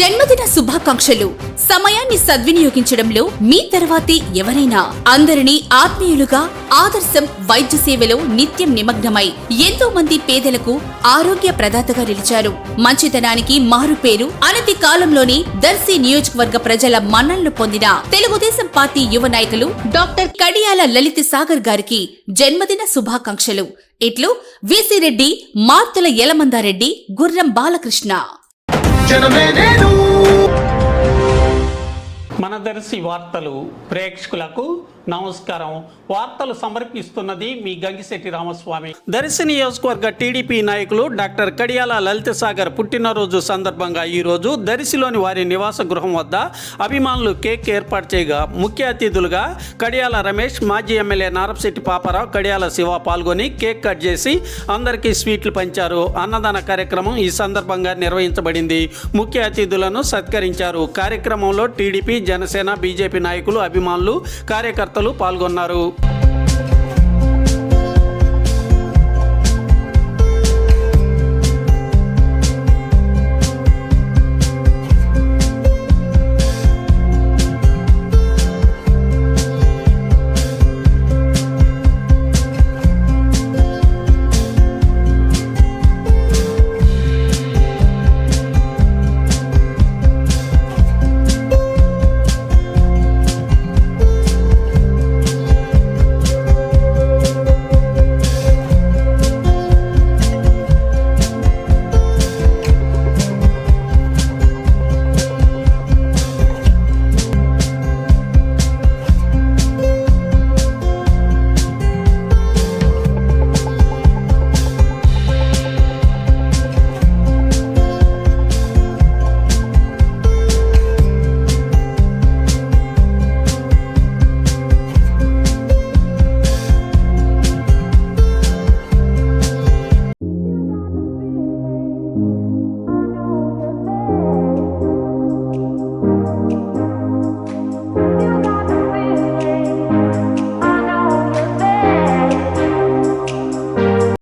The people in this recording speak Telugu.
జన్మదిన శుభాకాంక్షలు. సమయాన్ని సద్వినియోగించడంలో మీ తర్వాతే ఎవరైనా అందరినీ ఆత్మీయులుగా ఆదర్శం వైద్య సేవలో నిత్యం నిమగ్నమై ఎంతో మంది పేదలకు ఆరోగ్య ప్రదాతగా నిలిచారు. మంచితనానికి మారు పేరు అనతి కాలంలోనే దర్శి నియోజకవర్గ ప్రజల మన్ననలు పొందిన తెలుగుదేశం పార్టీ యువ నాయకులు డాక్టర్ కడియాల లలిత సాగర్ గారికి జన్మదిన శుభాకాంక్షలు. ఇట్లు వీసిరెడ్డి, మార్తుల యలమందారెడ్డి, గుర్రం బాలకృష్ణ. మన దర్శి వార్తలు ప్రేక్షకులకు నమస్కారం. వార్తలు సమర్పిస్తున్నది మీ గంగిశెట్టి రామస్వామి. దర్శి నియోజకవర్గ టీడీపీ నాయకులు డాక్టర్ కడియాల లలిత సాగర్ పుట్టినరోజు సందర్భంగా ఈరోజు దర్శిలోని వారి నివాస గృహం వద్ద అభిమానులు కేక్ ఏర్పాటు చేయగా ముఖ్య అతిథులుగా కడియాల రమేష్, మాజీ ఎమ్మెల్యే నారపశెట్టి పాపారావు, కడియాల శివ పాల్గొని కేక్ కట్ చేసి అందరికీ స్వీట్లు పంచారు. అన్నదాన కార్యక్రమం ఈ సందర్భంగా నిర్వహించబడింది. ముఖ్య అతిథులను సత్కరించారు. కార్యక్రమంలో టీడీపీ, జనసేన, బీజేపీ నాయకులు, అభిమానులు, కార్యకర్తలు పాల్గొన్నారు.